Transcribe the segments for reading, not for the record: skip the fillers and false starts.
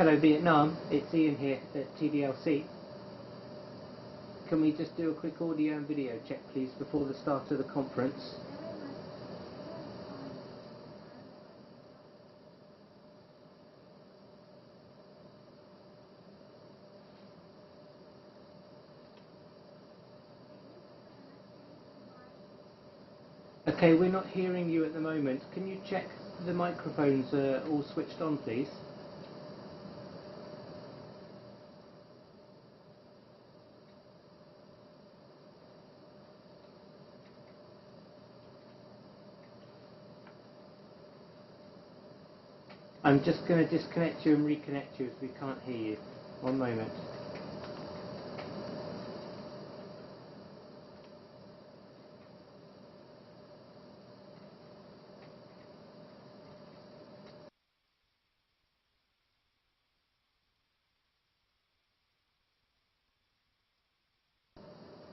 Hello Vietnam, it's Ian here at TDLC. Can we just do a quick audio and video check please before the start of the conference? Okay, we're not hearing you at the moment. Can you check the microphones are all switched on please? I'm just going to disconnect you and reconnect you if we can't hear you. One moment.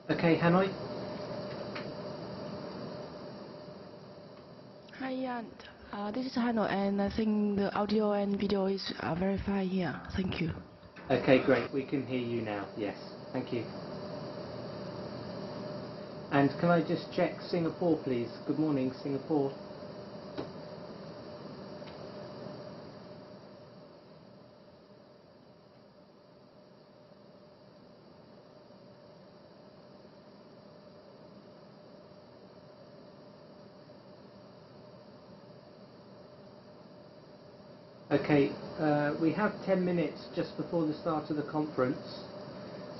Okay, Hanoi? Hi, Ian. This is Hanoi, and I think the audio and video is very fine here. Thank you. Okay, great. We can hear you now. Yes. Thank you. And can I just check Singapore, please? Good morning, Singapore. Okay, we have 10 minutes just before the start of the conference.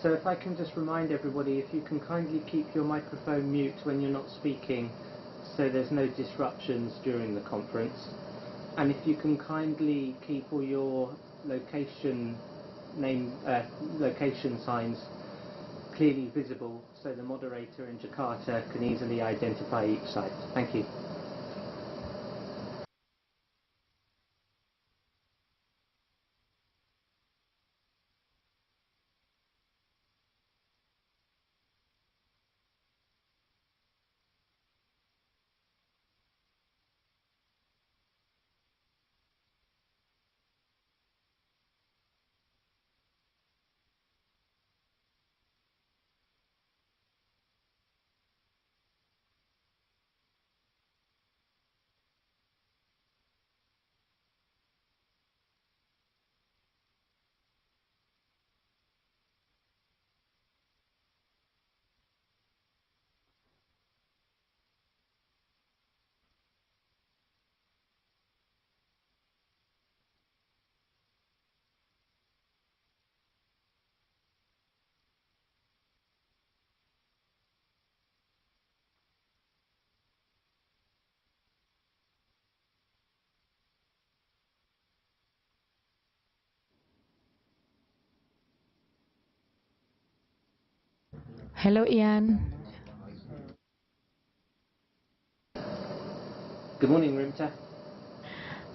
So if I can just remind everybody, if you can kindly keep your microphone mute when you're not speaking, so there's no disruptions during the conference. And if you can kindly keep all your location signs clearly visible, so the moderator in Jakarta can easily identify each site. Thank you. Hello, Ian. Good morning, Rimta.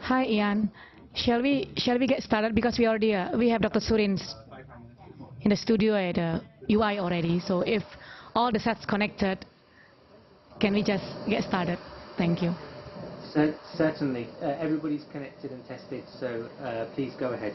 Hi, Ian. Shall we get started because we already we have Dr. Surin in the studio at UI already. So if all the sets connected, can we just get started? Thank you. Certainly. Everybody's connected and tested, so please go ahead.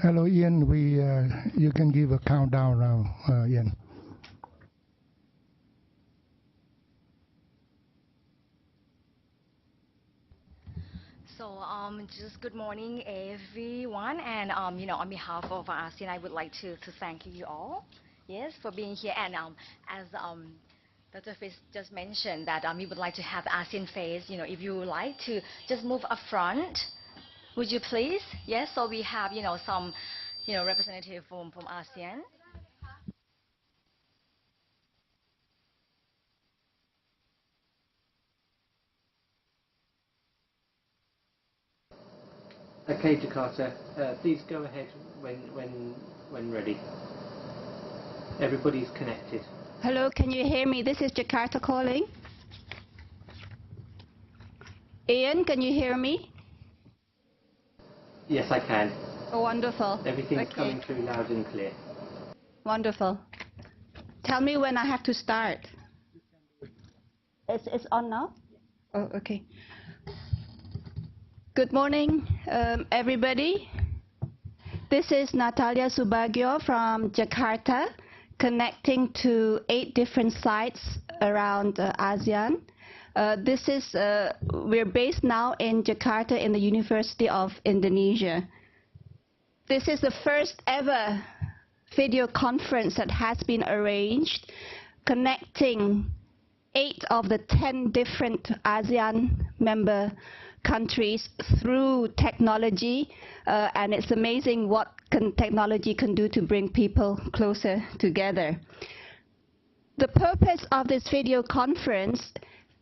Hello, Ian. You can give a countdown now, Ian. So, just good morning, everyone, and on behalf of ASEAN, I would like to thank you all, yes, for being here. And as Dr. Fitz just mentioned that we would like to have ASEAN face. If you would like to just move up front, would you please? Yes. So we have some representative from ASEAN. Okay, Jakarta, please go ahead when ready. Everybody's connected. Hello, can you hear me? This is Jakarta calling. Ian, can you hear me? Yes, I can. Oh, wonderful. Everything's coming through loud and clear. Wonderful. Tell me when I have to start. It's on now? Oh, okay. Good morning, everybody. This is Natalia Subagio from Jakarta, connecting to 8 different sites around ASEAN. We're based now in Jakarta in the University of Indonesia. This is the first ever video conference that has been arranged, connecting 8 of the 10 different ASEAN member countries through technology, and it's amazing what technology can do to bring people closer together. The purpose of this video conference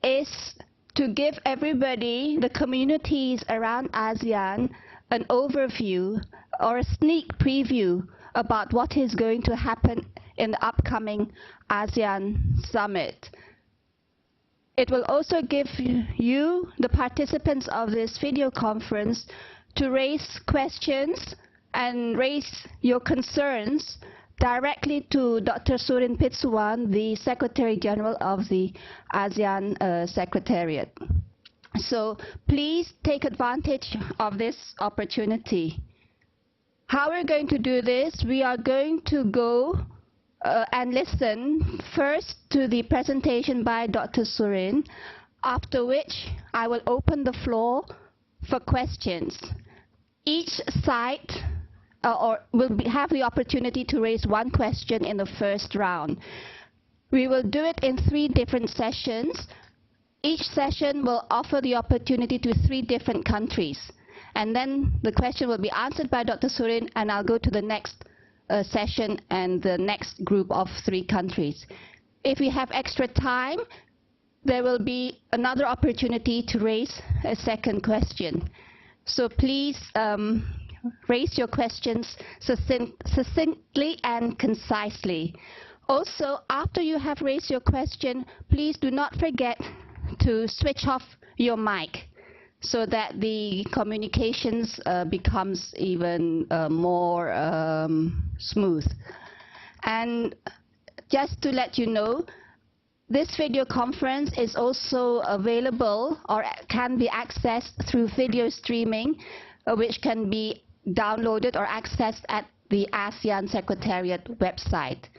is to give everybody, the communities around ASEAN, an overview or a sneak preview about what is going to happen in the upcoming ASEAN summit. It will also give you, the participants of this video conference, to raise questions and raise your concerns directly to Dr. Surin Pitsuwan, the Secretary General of the ASEAN Secretariat. So please take advantage of this opportunity. How we're going to do this, we are going to go and listen first to the presentation by Dr. Surin, after which I will open the floor for questions. Each site will have the opportunity to raise 1 question in the first round. We will do it in 3 different sessions. Each session will offer the opportunity to 3 different countries. And then the question will be answered by Dr. Surin, and I'll go to the next session and the next group of 3 countries. If we have extra time, there will be another opportunity to raise a second question. So please raise your questions succinctly and concisely. Also, after you have raised your question, please do not forget to switch off your mic, so that the communications becomes even more smooth. And just to let you know, this video conference is also available or can be accessed through video streaming, which can be downloaded or accessed at the ASEAN Secretariat website.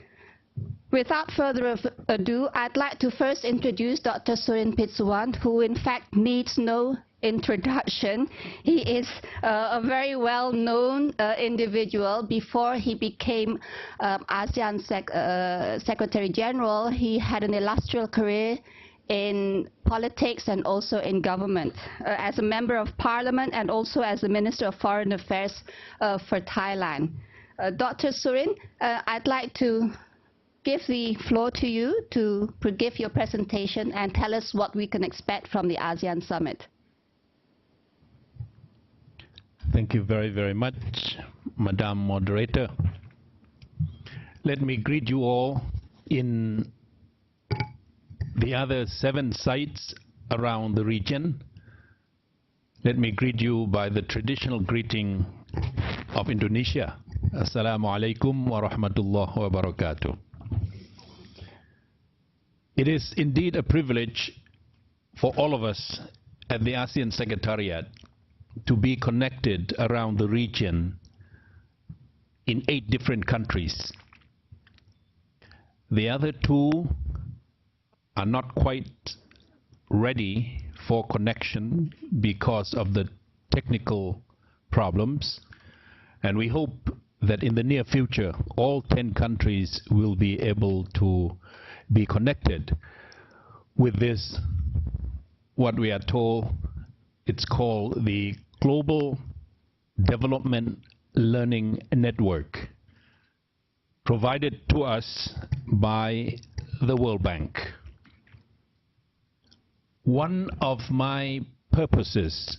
Without further ado, I'd like to first introduce Dr. Surin Pitsuwan, who in fact needs no introduction. He is a very well-known individual. Before he became ASEAN Secretary General, he had an illustrious career in politics and also in government, as a member of parliament and also as the Minister of Foreign Affairs for Thailand. Dr. Surin, I'd like to give the floor to you to give your presentation and tell us what we can expect from the ASEAN Summit. Thank you very, very much, Madam Moderator. Let me greet you all in the other 7 sites around the region. Let me greet you by the traditional greeting of Indonesia. Assalamu alaikum wa rahmatullahi wa barakatuh. It is indeed a privilege for all of us at the ASEAN Secretariat to be connected around the region in 8 different countries. The other 2 are not quite ready for connection because of the technical problems, and we hope that in the near future all 10 countries will be able to be connected with this, what we are told, it's called the Global Development Learning Network, provided to us by the World Bank. One of my purposes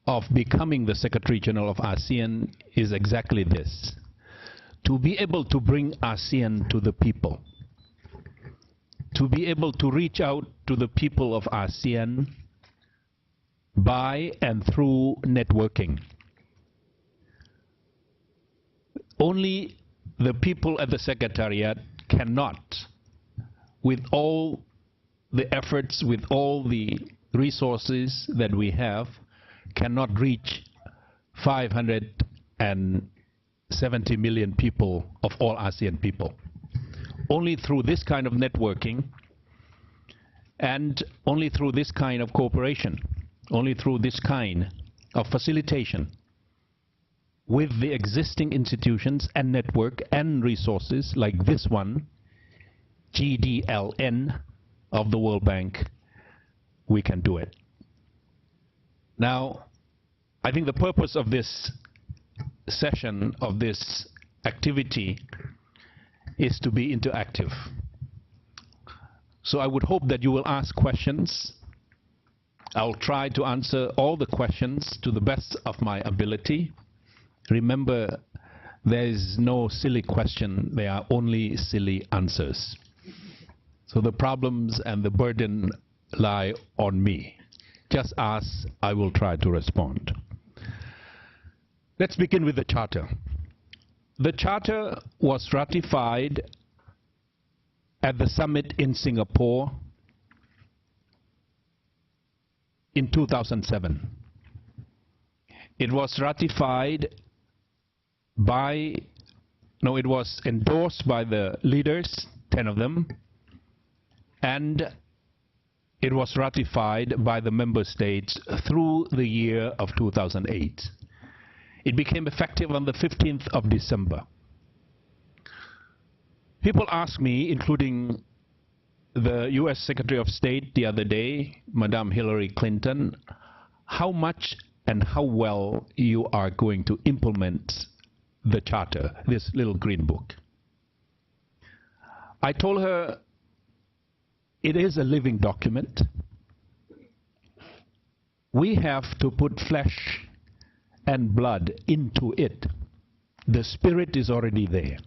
of becoming the Secretary General of ASEAN is exactly this: to be able to bring ASEAN to the people, to be able to reach out to the people of ASEAN by and through networking. Only the people at the Secretariat cannot, with all the efforts, with all the resources that we have, cannot reach 570 million people of all ASEAN people. Only through this kind of networking and only through this kind of cooperation, only through this kind of facilitation with the existing institutions and network and resources like this one, GDLN of the World Bank, we can do it. Now, I think the purpose of this session, of this activity, is to be interactive. So I would hope that you will ask questions. I'll try to answer all the questions to the best of my ability. Remember, there is no silly question, there are only silly answers. So the problems and the burden lie on me. Just ask, I will try to respond. Let's begin with the Charter. The Charter was ratified at the summit in Singapore in 2007. It was ratified by, no, it was endorsed by the leaders, 10 of them, and it was ratified by the member states through the year of 2008. It became effective on the 15th of December. People ask me, including the US Secretary of State the other day, Madame Hillary Clinton, how much and how well you are going to implement the Charter, this little green book. I told her it is a living document. We have to put flesh and blood into it. The spirit is already there.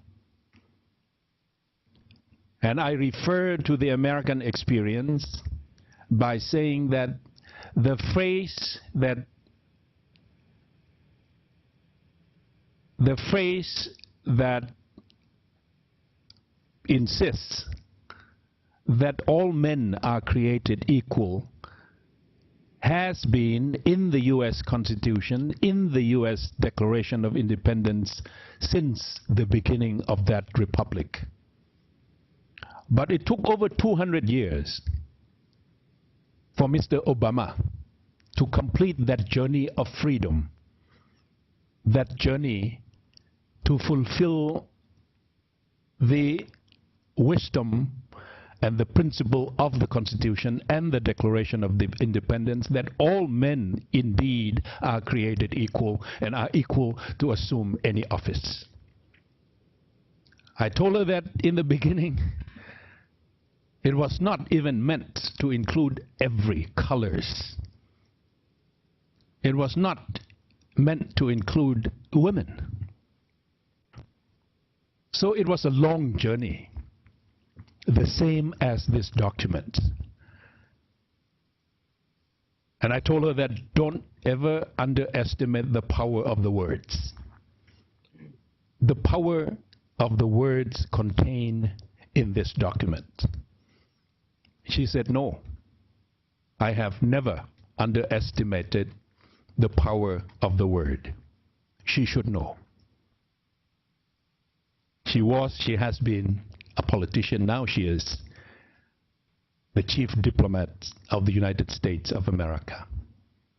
And I refer to the American experience by saying that the phrase that insists that all men are created equal has been in the US Constitution, in the US Declaration of Independence since the beginning of that republic. But it took over 200 years for Mr. Obama to complete that journey of freedom, that journey to fulfill the wisdom and the principle of the Constitution and the Declaration of Independence, that all men indeed are created equal and are equal to assume any office. I told her that in the beginning it was not even meant to include every colors. It was not meant to include women. So it was a long journey, the same as this document. And I told her that don't ever underestimate the power of the words. The power of the words contained in this document. She said, no, I have never underestimated the power of the word. she should know. She has been a politician, now she is the chief diplomat of the United States of America.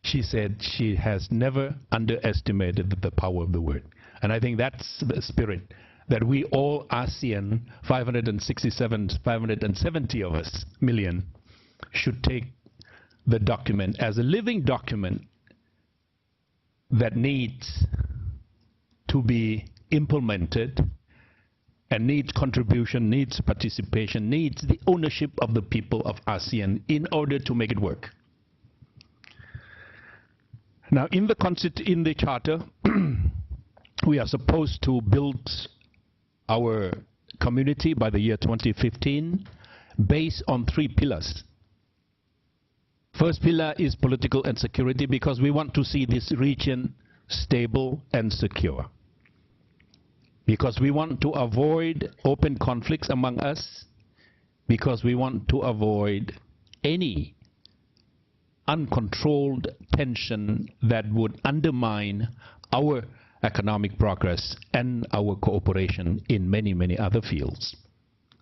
She said she has never underestimated the power of the word. And I think that's the spirit that we all ASEAN, 570 of us, million, should take the document as a living document that needs to be implemented and needs contribution, needs participation, needs the ownership of the people of ASEAN in order to make it work. Now, in the Charter, we are supposed to build our community by the year 2015 based on 3 pillars. First pillar is political and security, because we want to see this region stable and secure. Because we want to avoid open conflicts among us, because we want to avoid any uncontrolled tension that would undermine our economic progress and our cooperation in many, many other fields.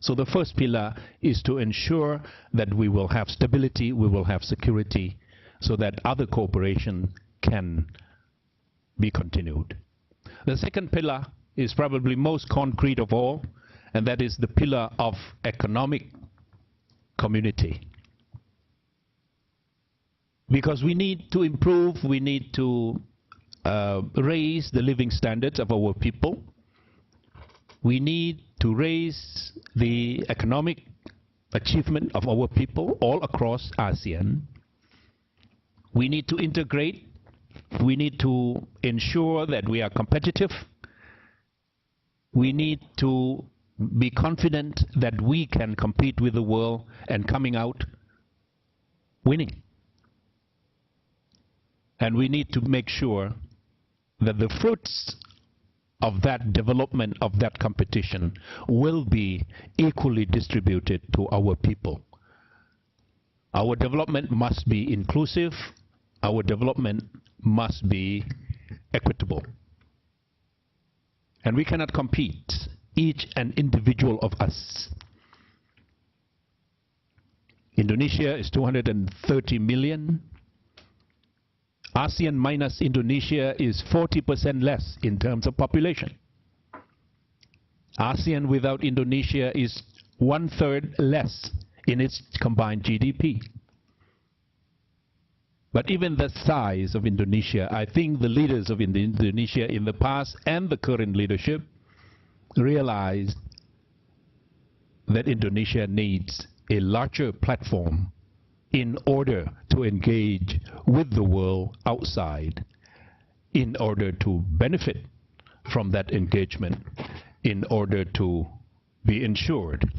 So the first pillar is to ensure that we will have stability, we will have security, so that other cooperation can be continued. The second pillar is probably most concrete of all, and that is the pillar of economic community. Because we need to improve, we need to raise the living standards of our people. We need to raise the economic achievement of our people all across ASEAN. We need to integrate. We need to ensure that we are competitive. We need to be confident that we can compete with the world and coming out winning. And we need to make sure that the fruits of that development, of that competition, will be equally distributed to our people. Our development must be inclusive. Our development must be equitable. And we cannot compete, each and individual of us. Indonesia is 230 million. ASEAN minus Indonesia is 40% less in terms of population. ASEAN without Indonesia is 1/3 less in its combined GDP. But even the size of Indonesia, I think the leaders of Indonesia in the past and the current leadership realize that Indonesia needs a larger platform in order to engage with the world outside, in order to benefit from that engagement, in order to be ensured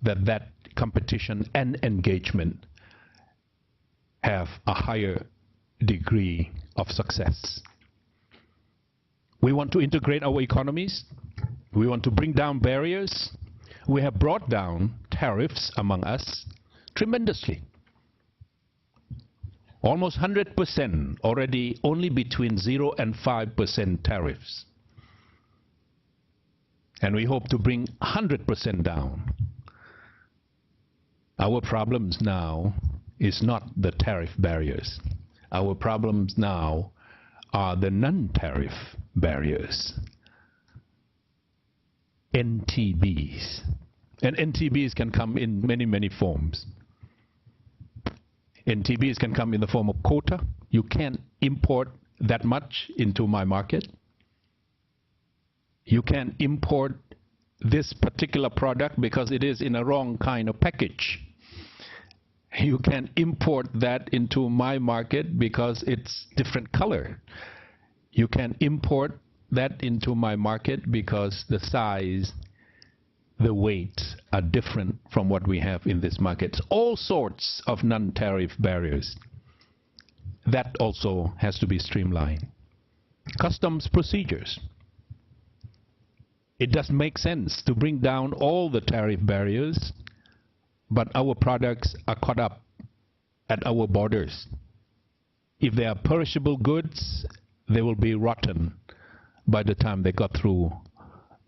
that that competition and engagement have a higher degree of success. We want to integrate our economies. We want to bring down barriers. We have brought down tariffs among us tremendously. Almost 100% already, only between 0 and 5% tariffs. And we hope to bring 100% down. Our problems now is not the tariff barriers. Our problems now are the non-tariff barriers. NTBs. And NTBs can come in many, many forms. NTBs can come in the form of quota. You can't import that much into my market. You can't import this particular product because it is in a wrong kind of package. You can import that into my market because it's different color. You can import that into my market because the size, the weights are different from what we have in this market. All sorts of non-tariff barriers. That also has to be streamlined. Customs procedures. It doesn't make sense to bring down all the tariff barriers, but our products are caught up at our borders. If they are perishable goods, they will be rotten by the time they got through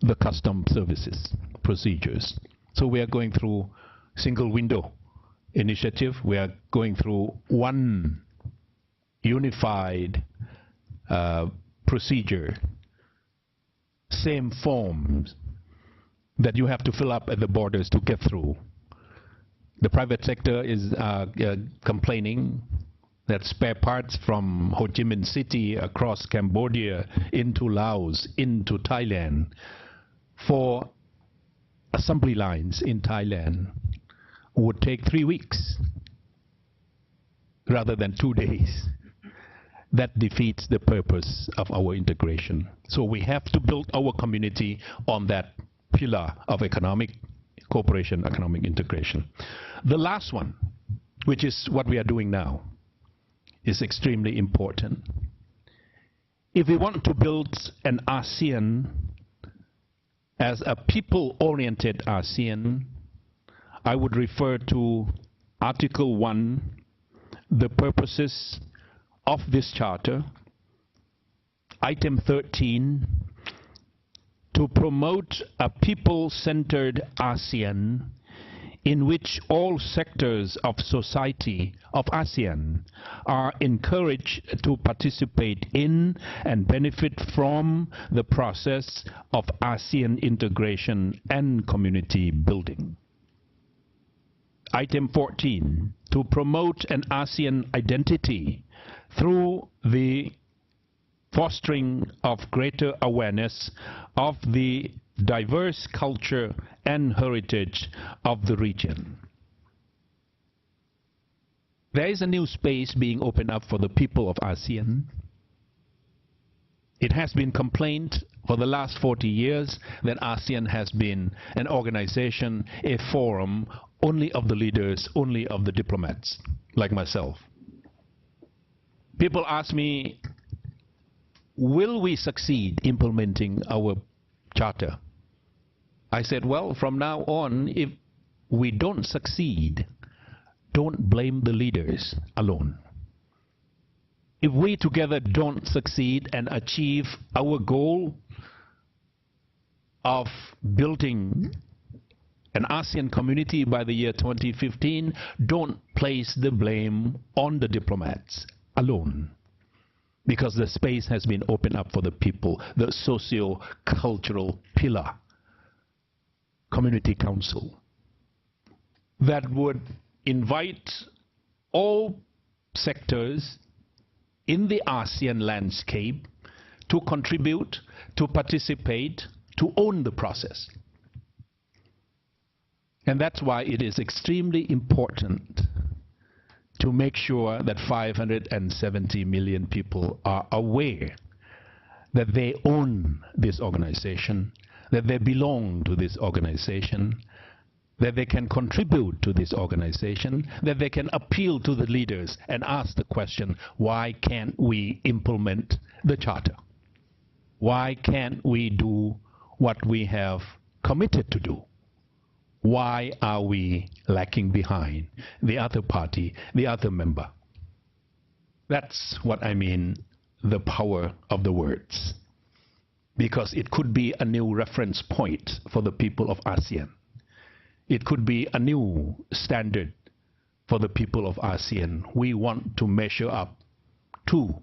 the custom services procedures. So we are going through single window initiative. We are going through one unified procedure, same forms that you have to fill up at the borders to get through. The private sector is complaining that spare parts from Ho Chi Minh City across Cambodia into Laos, into Thailand, for assembly lines in Thailand would take 3 weeks rather than 2 days. That defeats the purpose of our integration. So we have to build our community on that pillar of economic cooperation, economic integration. The last one, which is what we are doing now, is extremely important. If we want to build an ASEAN as a people-oriented ASEAN, I would refer to Article 1, the purposes of this charter, Item 13, to promote a people-centered ASEAN in which all sectors of society of ASEAN are encouraged to participate in and benefit from the process of ASEAN integration and community building. Item 14, to promote an ASEAN identity through the fostering of greater awareness of the diverse culture and heritage of the region. There is a new space being opened up for the people of ASEAN. It has been complained for the last 40 years that ASEAN has been an organization, a forum only of the leaders, only of the diplomats, like myself. People ask me, will we succeed implementing our charter? I said, well, from now on, if we don't succeed, don't blame the leaders alone. If we together don't succeed and achieve our goal of building an ASEAN community by the year 2015, don't place the blame on the diplomats alone. Because the space has been opened up for the people, the socio-cultural pillar, community council, that would invite all sectors in the ASEAN landscape to contribute, to participate, to own the process. And that's why it is extremely important to make sure that 570 million people are aware that they own this organization, that they belong to this organization, that they can contribute to this organization, that they can appeal to the leaders and ask the question, why can't we implement the charter? Why can't we do what we have committed to do? Why are we lacking behind the other party, the other member? That's what I mean, the power of the words. Because it could be a new reference point for the people of ASEAN. It could be a new standard for the people of ASEAN. We want to measure up to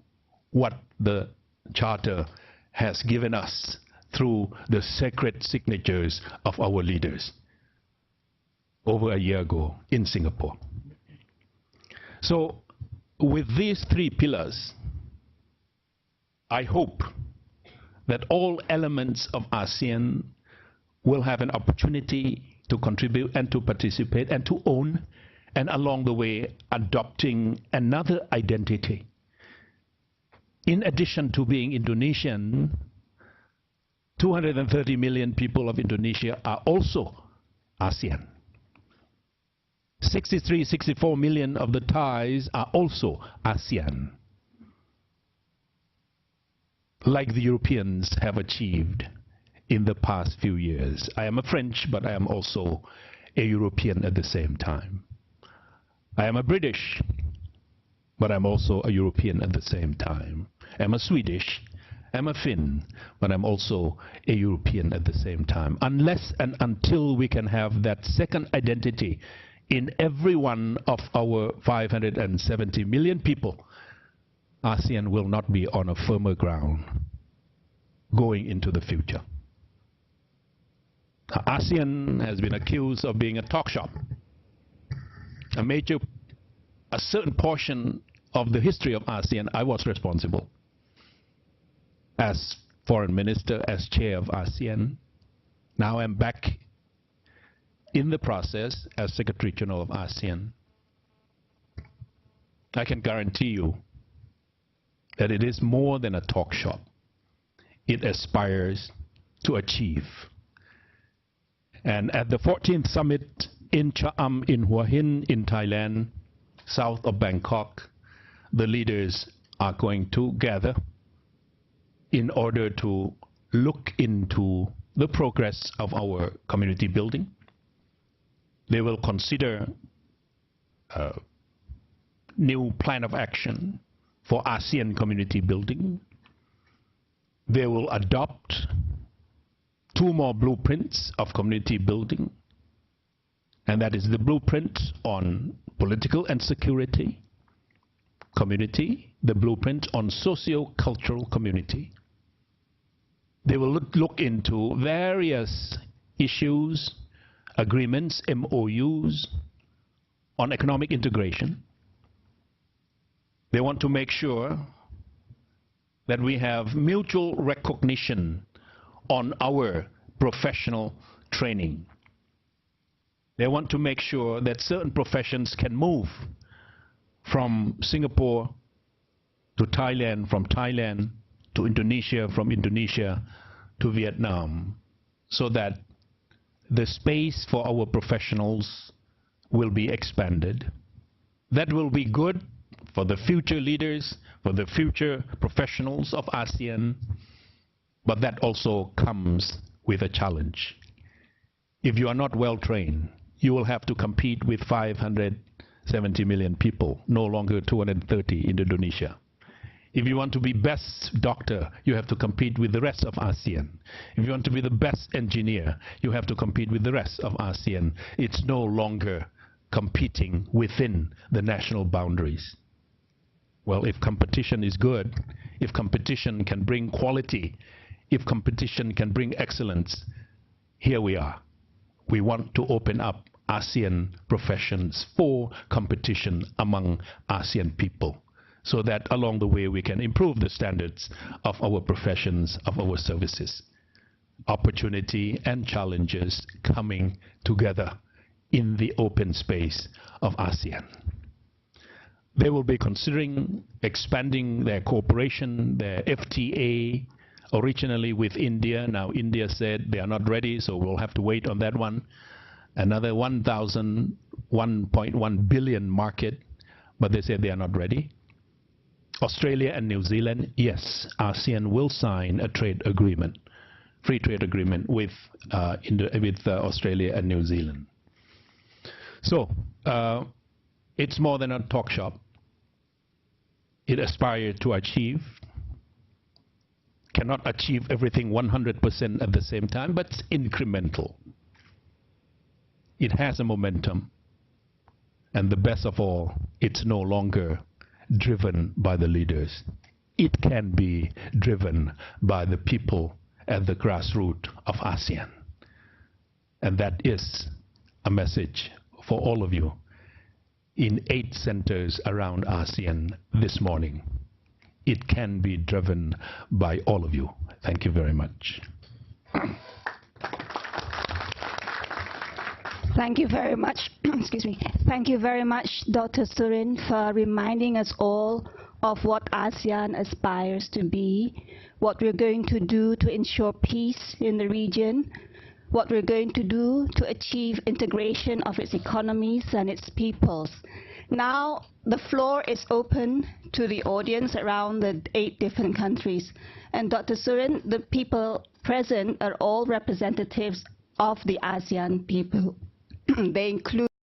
what the Charter has given us through the sacred signatures of our leaders over a year ago in Singapore. So with these three pillars, I hope that all elements of ASEAN will have an opportunity to contribute and to participate and to own, and along the way adopting another identity. In addition to being Indonesian, 230 million people of Indonesia are also ASEAN. 64 million of the Thais are also ASEAN, like the Europeans have achieved in the past few years. I am a French, but I am also a European at the same time. I am a British, but I'm also a European at the same time. I'm a Swedish, I'm a Finn, but I'm also a European at the same time. Unless and until we can have that second identity in every one of our 570 million people, ASEAN will not be on a firmer ground going into the future. ASEAN has been accused of being a talk shop. A certain portion of the history of ASEAN, I was responsible as foreign minister, as chair of ASEAN. Now I'm back in the process as Secretary General of ASEAN. I can guarantee you that it is more than a talk shop. It aspires to achieve. And at the 14th summit in Cha'am in Hua Hin in Thailand, south of Bangkok, the leaders are going to gather in order to look into the progress of our community building. They will consider a new plan of action for ASEAN community building. They will adopt 2 more blueprints of community building, and that is the blueprint on political and security community, the blueprint on socio-cultural community. They will look into various issues, agreements, MOUs on economic integration. They want to make sure that we have mutual recognition on our professional training. They want to make sure that certain professions can move from Singapore to Thailand, from Thailand to Indonesia, from Indonesia to Vietnam, so that the space for our professionals will be expanded. That will be good for the future leaders, for the future professionals of ASEAN, but that also comes with a challenge. If you are not well trained, you will have to compete with 570 million people, no longer 230 in Indonesia. If you want to be best doctor, you have to compete with the rest of ASEAN. If you want to be the best engineer, you have to compete with the rest of ASEAN. It's no longer competing within the national boundaries. Well, if competition is good, if competition can bring quality, if competition can bring excellence, here we are. We want to open up ASEAN professions for competition among ASEAN people, so that along the way we can improve the standards of our professions, of our services. Opportunity and challenges coming together in the open space of ASEAN. They will be considering expanding their cooperation, their FTA, originally with India. Now India said they are not ready, so we'll have to wait on that one. Another 1.1 billion market, but they said they are not ready. Australia and New Zealand, yes, ASEAN will sign a trade agreement, free trade agreement with Australia and New Zealand. So it's more than a talk shop. It aspires to achieve, cannot achieve everything 100% at the same time, but it's incremental. It has a momentum, and the best of all, it's no longer driven by the leaders. It can be driven by the people at the grassroots of ASEAN. And that is a message for all of you in 8 centers around ASEAN this morning. It can be driven by all of you. Thank you very much. Thank you very much. Excuse me. Thank you very much, Dr. Surin, for reminding us all of what ASEAN aspires to be, what we're going to do to ensure peace in the region, what we're going to do to achieve integration of its economies and its peoples. Now, the floor is open to the audience around the 8 different countries. And Dr. Surin, the people present are all representatives of the ASEAN people. They include